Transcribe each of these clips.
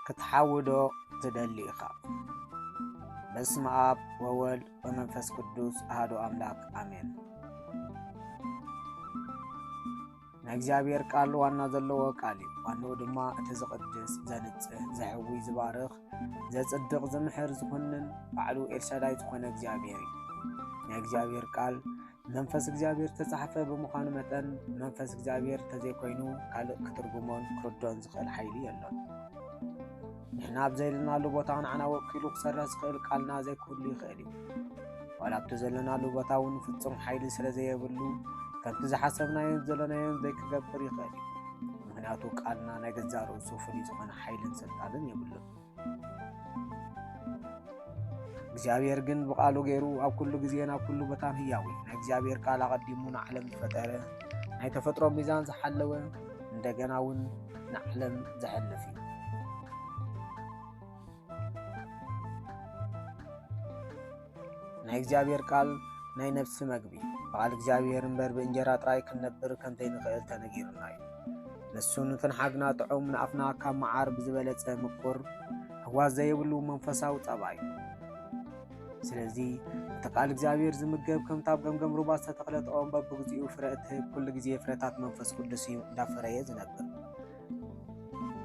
ክትሓውዶ ትደሊ ኢኻ። በስመ አብ ወወልድ ወመንፈስ ቅዱስ አሐዱ አምላክ አሜን። ናይ እግዚአብሔር ቃል ዋና ዘለዎ ቃል እዩ። ዋናው ድማ እቲ ዝቅድስ ዘንጽህ ዘዕዊ ዝባርኽ ዘጽድቕ ዝምሕር ዝኩንን ባዕሉ ኤልሻዳይ ዝኾነ እግዚአብሔር እዩ። ናይ እግዚአብሔር ቃል መንፈስ እግዚአብሔር ተጻሕፈ ብምዃኑ መጠን መንፈስ እግዚአብሔር ተዘይኮይኑ ካልእ ክትርጉሞን ክርዶን ዝኽእል ሓይሊ የለን። ንሕና ብዘይልናሉ ቦታ ንዓና ወኪሉ ክሰርሕ ዝኽእል ቃልና ዘይክህሉ ይኽእል እዩ። ዋላ ኣብቲ ዘለናሉ ቦታ እውን ፍጹም ሓይሊ ስለ ዘየብሉ ከምቲ ዝሓሰብናዮን ዘለናዮን ዘይክገብር ይኽእል እዩ። ምክንያቱ ቃልና ናይ ገዛ ርእሱ ፍሉይ ዝኾነ ሓይልን ስልጣንን የብሉን። እግዚአብሔር ግን ብቃሉ ገይሩ ኣብ ኩሉ ግዜን ኣብ ኩሉ ቦታን ህያው እዩ። ናይ እግዚአብሔር ቃል ኣቐዲሙ ንዓለም ዝፈጠረ ናይ ተፈጥሮ ሚዛን ዝሓለወ እንደገና እውን ንዓለም ዘሕልፍ እዩ። ናይ እግዚአብሔር ቃል ናይ ነፍሲ መግቢ በቃል እግዚአብሔር እምበር ብእንጀራ ጥራይ ክንነብር ከምዘይንኽእል ተነጊሩና እዩ። ንሱ ንትንሓግና ጥዑም ንኣፍና ካብ መዓር ብዝበለፀ ምቁር ህዋስ ዘይብሉ መንፈሳዊ ጸባ እዩ። ስለዚ እቲ ቃል እግዚአብሔር ዝምገብ ከምታ ኣብ ገምገም ሩባ ዝተተኽለት ኦም በብግዚኡ ፍረ እትህብ ኩሉ ግዜ ፍረታት መንፈስ ቅዱስ እዩ እንዳፈረየ ዝነብር።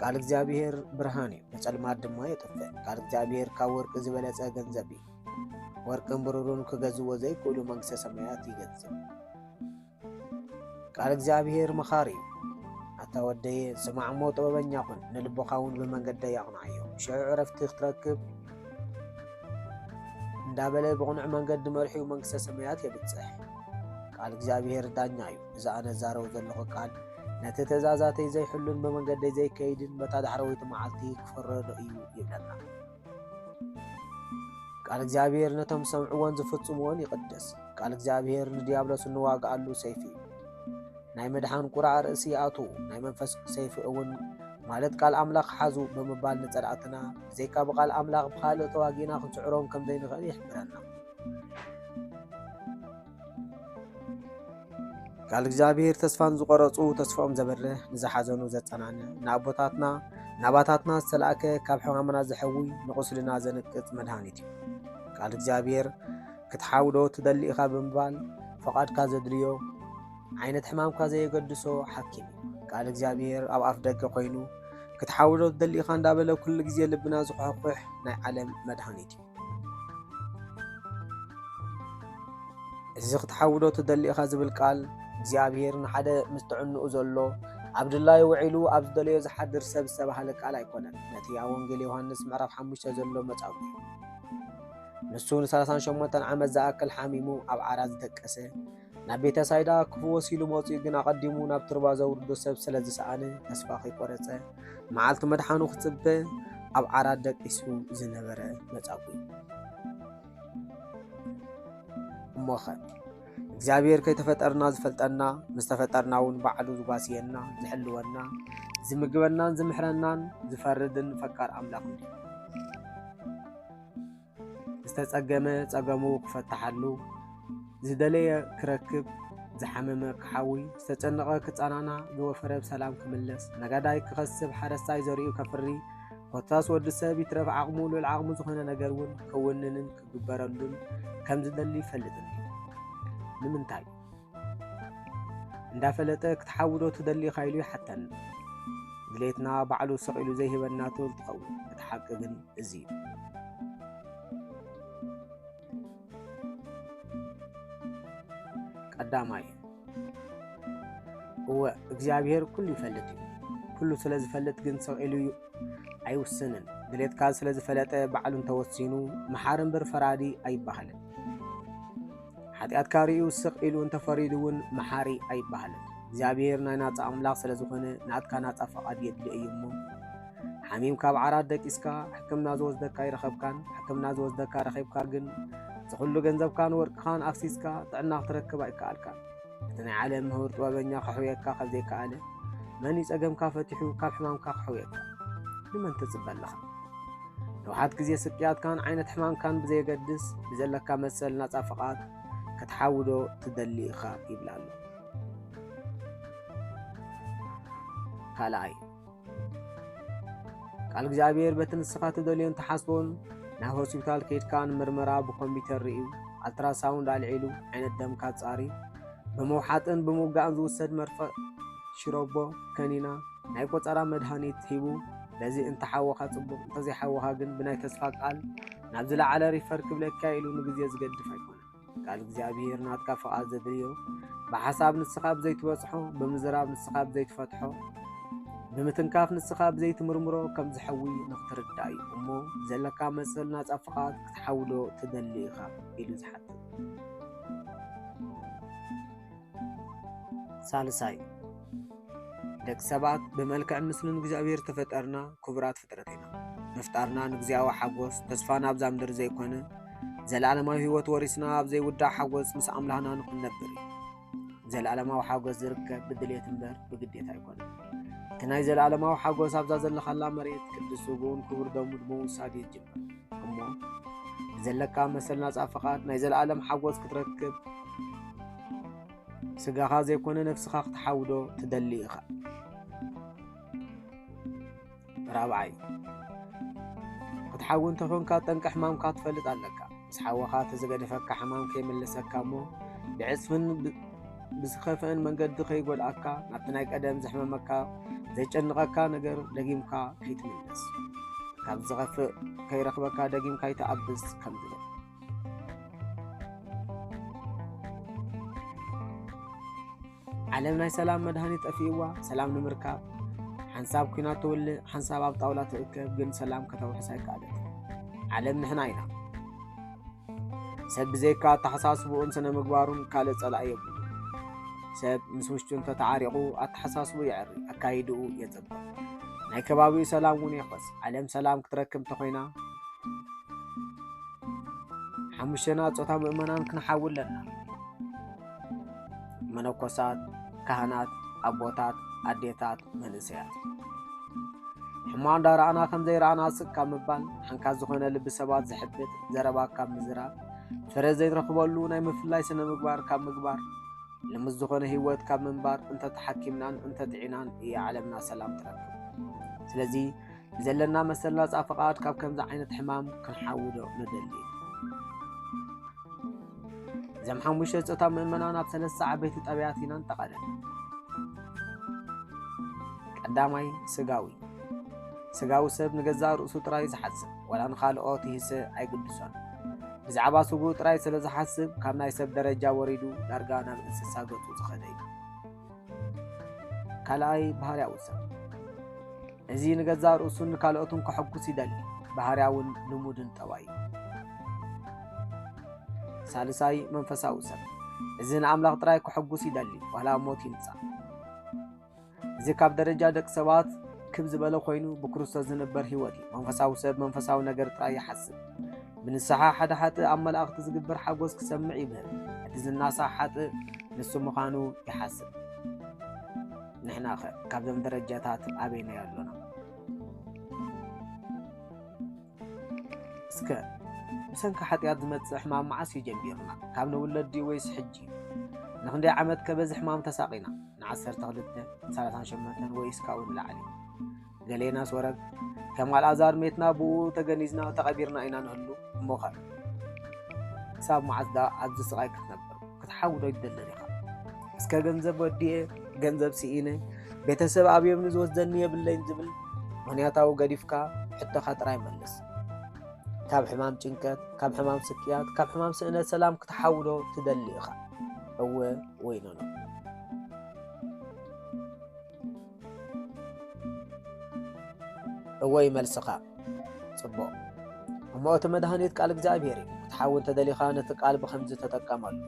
ቃል እግዚአብሔር ብርሃን እዩ፣ ንጸልማት ድማ የጥፍእ። ቃል እግዚአብሔር ካብ ወርቂ ዝበለፀ ገንዘብ እዩ። ወርቅን ብሩርን ክገዝዎ ዘይክእሉ መንግሥተ ሰማያት ይገዝእ። ቃል እግዚአብሔር መኻሪ እዩ። ኣታ ወደየ ስማዕ እሞ ጥበበኛ ኩን፣ ንልቦኻ እውን ብመንገደይ ኣቕንዓዮ። ሽዑ ዕረፍቲ ክትረክብ እንዳበለ ብቕኑዕ መንገዲ መርሒኡ መንግሥተ ሰማያት የብፅሕ። ቃል እግዚአብሔር ዳኛ እዩ። እዚ ኣነ ዛረቡ ዘለኹ ቃል ነቲ ትእዛዛተይ ዘይሕሉን ብመንገደይ ዘይከይድን በታ ዳሕረወይቲ መዓልቲ ክፈረዶ እዩ ይብለና። ቃል እግዚአብሔር ነቶም ሰምዕዎን ዝፍጽምዎን ይቅደስ። ቃል እግዚአብሔር ንዲያብሎስ እንዋግኣሉ ሰይፊ እዩ። ናይ መድሓን ቁራዕ ርእሲ ኣቱ ናይ መንፈስ ሰይፊ እውን ማለት ቃል ኣምላኽ ሓዙ ብምባል ንጸላእትና ብዘይካ ብቃል ኣምላኽ ብኻልእ ተዋጊና ክንስዕሮም ከም ዘይንኽእል ይሕብረና። ቃል እግዚአብሔር ተስፋን ዝቆረፁ ተስፋኦም ዘበርህ ንዝሓዘኑ ዘጸናነ ንኣቦታትና ናባታትና ዝተላእከ ካብ ሕማምና ዘሐዊ ንቁስልና ዘንቅጽ መድሃኒት እዩ። ቃል እግዚአብሔር ክትሓውዶ ትደሊ ኢኻ ብምባል ፈቓድካ ዘድልዮ ዓይነት ሕማምካ ዘየገድሶ ሓኪም እዩ። ቃል እግዚአብሔር ኣብ ኣፍ ደገ ኮይኑ ክትሓውዶ ትደሊ ኢኻ እንዳበለ ኩሉ ግዜ ልብና ዝሕኩሕ ናይ ዓለም መድሃኒት እዩ። እዚ ክትሓውዶ ትደሊ ኢኻ ዝብል ቃል እግዚአብሔር ንሓደ ምስ ትዕንኡ ዘሎ ኣብ ድላይ ውዒሉ ኣብ ዝደለዮ ዝሓድር ሰብ ዝተባሃለ ቃል ኣይኮነን። ነቲ ኣብ ወንጌል ዮሃንስ ምዕራፍ 5 ዘሎ መጻጉዕ እዩ። ንሱ ን38 ዓመት ዝኣክል ሓሚሙ ኣብ ዓራት ዝደቀሰ ናብ ቤተ ሳይዳ ክፍወስ ኢሉ መፂኡ ግን ኣቐዲሙ ናብ ትርባ ዘውርዶ ሰብ ስለ ዝሰኣነ ተስፋ ከይቆረፀ መዓልቲ መድሓኑ ክጽበ ኣብ ዓራት ደቂሱ ዝነበረ መጻጉዕ እሞኸ እግዚአብሔር ከይተፈጠርና ዝፈልጠና ምስ ተፈጠርና እውን ባዕሉ ዝጓስየና ዝሕልወና ዝምግበናን ዝምሕረናን ዝፈርድን ፈቃር ኣምላኽ እዩ። ዝተጸገመ ጸገሙ ክፈታሓሉ ዝደለየ ክረክብ ዝሓመመ ክሓዊ ዝተጨነቐ ክጻናና ዝወፈረ ብሰላም ክምለስ ነጋዳይ ክኸስብ ሓረስታይ ዘርኡ ከፍሪ ኮታስ ወዲ ሰብ ይትረፍ ዓቕሙ ልዑል ዓቕሙ ዝኾነ ነገር እውን ክውንንን ክግበረሉን ከም ዝደሊ ይፈልጥን እዩ። ንምንታይ እንዳፈለጠ ክትሓውዶ ትደሊ ኢኻ ኢሉ ይሓተን። ድሌትና ባዕሉ ሰቂሉ ዘይሂበና ትብል ትኸውን። እቲ ሓቂ ግን እዚ እዩ። ቀዳማይ እወ እግዚአብሔር ኩሉ ይፈልጥ እዩ። ኩሉ ስለ ዝፈልጥ ግን ሰቂሉ ኣይውስንን። ድሌትካ ስለ ዝፈለጠ ባዕሉ እንተወሲኑ መሓር እምበር ፈራዲ ኣይባሃልን። ሓጢኣትካ ርኡ ስቕ ኢሉ እንተፈሪዱ እውን መሓሪ ኣይባሃልን። እግዚአብሔር ናይ ናፃ ኣምላኽ ስለ ዝኾነ ናትካ ናፃ ፈቓድ የድሊ እዩ እሞ ሓሚም ካብ ዓራት ደቂስካ ሕክምና ዝወስደካ ይረኸብካን ሕክምና ዝወስደካ ረኺብካ ግን ዝኩሉ ገንዘብካን ወርቅኻን ኣፍሲስካ ጥዕና ክትረክብ ኣይከኣልካን። እቲ ናይ ዓለም ምሁር ጥበበኛ ክሕውየካ ካብ ዘይከኣለ መን ፀገምካ ፈቲሑ ካብ ሕማምካ ክሕውየካ ንመን ትጽበለኻ? ንውሓት ግዜ ስቅያትካን ዓይነት ሕማምካን ብዘየገድስ ብዘለካ መሰል ናፃ ፈቓድ ክትሓውዶ ትደሊ ኢኻ ይብላሉ። ካልኣይ ቃል እግዚአብሔር በትንስኻት ደልዮን ተሓስቦን ናብ ሆስፒታል ከይድካን ምርመራ ብኮምፒተር ርኢዩ አልትራሳውንድ አልዒሉ ዓይነት ደምካ ጻሪ በመውሓጥን በመውጋእን ዝውሰድ መርፈእ ሽሮቦ ከኒና ናይ ቆፀራ መድሃኒት ሂቡ ለዚ እንተሓወኻ ጽቡቕ እንተዘይሓወኻ ግን ብናይ ተስፋ ቃል ናብ ዝለዓለ ሪፈር ክብለካ ኢሉ ንግዜ ዝገድፍ ኣይኮነን ቃል እግዚአብሔር ናትካ ፍቓድ ዘድልዮ ብሓሳብ ንስኻ ብዘይትበጽሖ ብምዝራብ ንስኻ ብዘይትፈትሖ ብምትንካፍ ንስኻ ብዘይትምርምሮ ከም ዝሐዊ ንኽትርዳእ እዩ እሞ ዘለካ መሰል ናጻ ፍቓድ ክትሓውሎ ትደሊ ኢኻ ኢሉ ዝሓትት ሳልሳይ ደቂ ሰባት ብመልክዕ ምስልን እግዚአብሔር ተፈጠርና ክቡራት ፍጥረት ኢና ምፍጣርና ንግዚያዊ ሓጎስ ተስፋ ናብዛ ምድሪ ዘይኮነ ዘለዓለማዊ ህይወት ወሪስና ኣብ ዘይውዳእ ሓጎስ ምስ ኣምላኽና ንኽንነብር እዩ ዘለዓለማዊ ሓጎስ ዝርከብ ብድሌት እምበር ብግዴታ ኣይኮነን እቲ ናይ ዘለዓለማዊ ሓጎስ ኣብዛ ዘለኻላ መሬት ቅዱስ ስጉኡን ክቡር ደሙ ብምውሳድ ይጅምር እሞ ብዘለካ መሰል ናጻ ፍቓድ ናይ ዘለዓለም ሓጎስ ክትረክብ ስጋኻ ዘይኮነ ነፍስኻ ክትሓውዶ ትደሊ ኢኻ ራብዓይ ክትሓዊ እንተኾንካ ጠንቂ ሕማምካ ትፈልጥ ኣለካ ምስ ሓወኻ ተዘገደፈካ ሕማም ከይመለሰካ እሞ ብዕፅፍን ብዝኸፍአን መንገዲ ከይጎድኣካ ናብቲ ናይ ቀደም ዘሕመመካ ዘይጨንቐካ ነገር ደጊምካ ከይትምለስ ካብ ዝኸፍእ ከይረኽበካ ደጊምካ ይተኣብስ ከም ዝብል ዓለም ናይ ሰላም መድሃኒት ጠፊእዋ ሰላም ንምርካብ ሓንሳብ ኩናት ትውልዕ ሓንሳብ ኣብ ጣውላ ትእከብ ግን ሰላም ከተውሕስ ኣይከኣለት ዓለም ንሕና ኢና ሰብ ብዘይካ ኣተሓሳስብኡን ስነ ምግባሩን ካልእ ጸላእ የብሉ ሰብ ምስ ውሽጡ እንተተዓሪቑ ኣተሓሳስቡ ይዕሪ ኣካይድኡ የጽብቕ ናይ ከባቢኡ ሰላም እውን የኾስ ዓለም ሰላም ክትረክብ እንተኾይና ሓሙሽተና ጾታ ምእመናን ክንሓዊ ኣለና መነኮሳት ካህናት ኣቦታት ኣዴታት መንእሰያት ሕማቕ እንዳረኣና ከም ዘይረኣና ስቅ ካብ ምባል ሓንካት ዝኾነ ልቢ ሰባት ዝሕብጥ ዘረባ ካብ ምዝራብ ፍረ ዘይንረኽበሉ ናይ ምፍላይ ስነ ምግባር ካብ ምግባር ልምዝ ዝኾነ ህይወት ካብ ምንባር እንተተሓኪምናን እንተጥዒናን እያ ዓለምና ሰላም ትረክብ ስለዚ ብዘለና መሰል ናጻ ፍቓድ ካብ ከምዚ ዓይነት ሕማም ክንሓውዶ ንደሊ እዞም ሓሙሽተ ጾታ ምእመናን ኣብ 3 ዓበይቲ ጠብያት ኢና እንጠቓለል ቀዳማይ ስጋዊ ሰብ ንገዛእ ርእሱ ጥራይ ዝሓስብ ወላ ንኻልኦት ይህሰ ኣይግድሶን ብዛዕባ ስጉ ጥራይ ስለ ዝሓስብ ካብ ናይ ሰብ ደረጃ ወሪዱ ዳርጋ ናብ እንስሳ ገጹ ዝኸደ እዩ ካልኣይ ባህርያዊ ሰብ እዚ ንገዛእ ርእሱን ንካልኦቱን ከሐጉስ ይደሊ ባህርያውን ልሙድን ጠባይ ሳልሳይ መንፈሳዊ ሰብ እዚ ንኣምላኽ ጥራይ ከሐጉስ ይደሊ ዋላ ሞት ይምጻእ እዚ ካብ ደረጃ ደቂ ሰባት ክብ ዝበለ ኮይኑ ብክርስቶስ ዝነበር ህይወት እዩ መንፈሳዊ ሰብ መንፈሳዊ ነገር ጥራይ ይሓስብ ብንስሓ ሓደ ሓጥእ ኣብ መላእኽቲ ዝግበር ሓጎስ ክሰምዕ ይምህር እቲ ዝናሳ ሓጥእ ንሱ ምዃኑ ይሓስብ ንሕና ኸ ካብዞም ደረጃታት ኣበይና ያሎና እስከ ብሰንኪ ሓጢኣት ዝመጽእ ሕማም መዓስ እዩ ጀሚርና ካብ ንውለድ ድዩ ወይስ ሕጂ ንኽንደይ ዓመት ከበዚ ሕማም ተሳቒና ን12 38 ወይ እስካብ ንላዕሊ ገሌናስ ወረብ ከም ኣልዓዛር ሜትና ብኡ ተገኒዝና ተቐቢርና ኢና ንህሉ እሞ ኸ ክሳብ መዓዝ ኣብዚ ስቓይ ክትነብር ክትሓውዶ ይደለን ኢኻ እስከ ገንዘብ ወዲኤ ገንዘብ ሲኢነ ቤተሰብ ኣብዮምኒ ዝወስደኒ የብለይን ዝብል ምክንያታዊ ገዲፍካ ሕቶኻ ጥራይ መልስ ካብ ሕማም ጭንቀት ካብ ሕማም ስቅያት ካብ ሕማም ስእነት ሰላም ክትሓውዶ ትደሊ ኢኻ እወ ወይኖ እወይ መልስኻ ጽቡቕ እሞ እቲ መድሃኒት ቃል እግዚአብሔር እዩ ክትሓውን ተደሊኻ ነቲ ቃል ብኸምዚ ተጠቀመሉ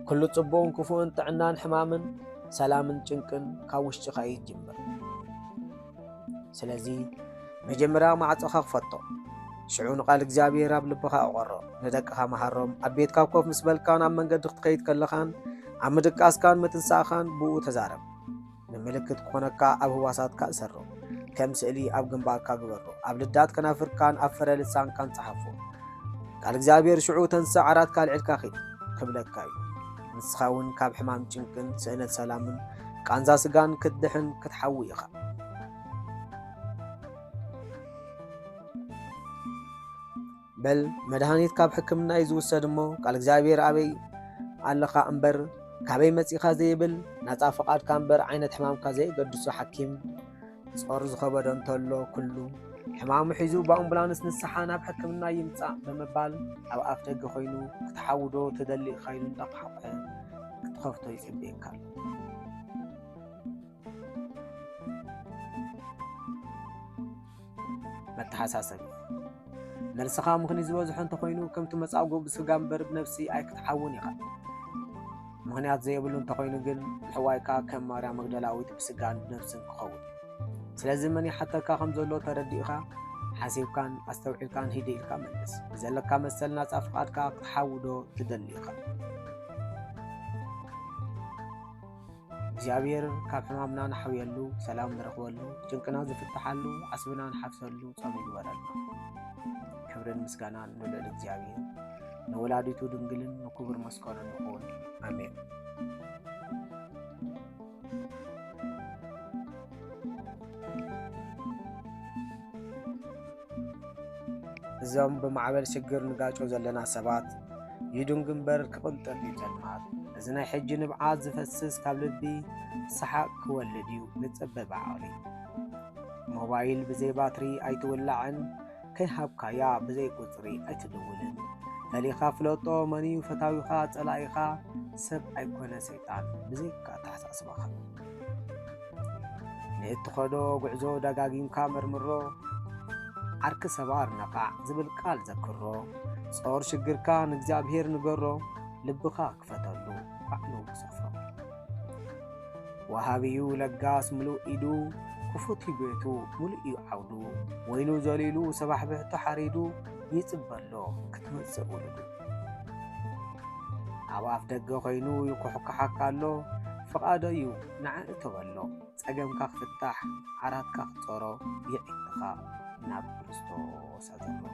ኩሉ ጽቡቕን ክፉእን ጥዕናን ሕማምን ሰላምን ጭንቅን ካብ ውሽጢኻ ይጅምር ስለዚ መጀመርያ ማዕጾኻ ክፈቶ ሽዑ ንቃል እግዚአብሔር ኣብ ልብኻ ኣቆሮ ንደቅኻ መሃሮም ኣብ ቤትካ ኮፍ ምስ በልካን ኣብ መንገዲ ክትከይድ ከለኻን ኣብ ምድቃስካን ምትንሳእኻን ብኡ ተዛረብ ንምልክት ክኾነካ ኣብ ህዋሳትካ እሰሮ ከም ስእሊ ኣብ ግንባርካ ግበሮ ኣብ ልዳት ከናፍርካን ኣብ ፍረ ልሳንካን ጸሓፎ ቃል እግዚአብሔር ሽዑ ተንሳ ዓራትካ ልዕልካ ኺድ ክብለካ እዩ ንስኻ እውን ካብ ሕማም ጭንቅን ስእነት ሰላምን ቃንዛ ስጋን ክትድሕን ክትሓዊ ኢኻ بل مدهانيت كاب حكمنا يزوسد مو قال እግዚአብሔር أبي አለኻ እምበር ካበይ መጺኻ ዘይብል ናጻ ፈቃድ ካምበር ዓይነት ሕማም ካዘይ ገድሱ ሐኪም ጾር ዝኸበደ እንተሎ ኩሉ ሕማሙ ሒዙ በአምቡላንስ ንስሓ ናብ ሕክምና ይምጻእ በመባል ኣብ ኣፍ ደገ ኮይኑ ክትሓውዶ ተደሊ ኻይሉ እንዳቕሓቐ ክትኸፍቶ ይጽብየካ መተሓሳሰቢ መልስኻ ምኽኒ ዝበዝሖ እንተኾይኑ ከምቲ መጻጉዕ ብስጋ እምበር ብነፍሲ ኣይክትሓውን ኢኻ ምክንያት ዘይብሉ እንተኾይኑ ግን ሕዋይካ ከም ማርያም መግደላዊት ብስጋን ብነፍስን ክኸውን ስለዚ መን ይሓተካ ከም ዘሎ ተረዲእኻ ሓሲብካን ኣስተውዒልካን ሂደ ኢልካ መልስ ዘለካ መሰል ናጻ ፍቓድካ ክትሓውዶ ትደሊ ኢኻ እግዚአብሔር ካብ ሕማምና ንሓውየሉ ሰላም ንረኽበሉ ጭንቅና ዝፍትሓሉ ዓስብና ንሓፍሰሉ ጾም ይግበረልና ክብርን ምስጋናን ንልዕል እግዚአብሔር ንወላዲቱ ድንግልን ንክቡር መስቀሉን ይኹን አሜን እዞም በማዕበል ችግር ንጋጮ ዘለና ሰባት ይዱን ግንበር ክቕልጠፍ ይጀምር እዚ ናይ ሕጂ ንብዓት ዝፈስስ ካብ ልቢ ሰሓቅ ክወልድ እዩ ንጽበብ ዓቕሊ ሞባይል ብዘይ ባትሪ ኣይትውላዕን ከይሃብካያ ብዘይ ቁፅሪ ኣይትድውልን ፈሊኻ ፍለጦ መንዩ ፈታዊኻ ጸላኢኻ ሰብ ኣይኮነ ሰይጣን ብዘይካ ተሓሳስበኻ ንእትኸዶ ጉዕዞ ደጋጊምካ መርምሮ ዓርኪ ሰባር ነቓዕ ዝብል ቃል ዘክሮ ጾር ሽግርካ ንእግዚአብሔር ንገሮ ልብኻ ክፈተሉ ባዕሉ ክሰፍሮ ወሃቢዩ ለጋስ ምሉእ ኢዱ ክፉት ቤቱ ሙሉእ እዩ ዓውዱ ወይኑ ዘሊሉ ሰባሕ ብሕቶ ሓሪዱ ይጽበሎ ክትመጽእ ውልዱ ኣብ ኣፍ ደገ ኮይኑ ይኩሕኩሓካሎ ፍቓዶ እዩ ንዓእ ተበሎ ጸገምካ ክፍታሕ ዓራትካ ክጾሮ ይዒትኻ ናብ ክርስቶስ ኣዘሎ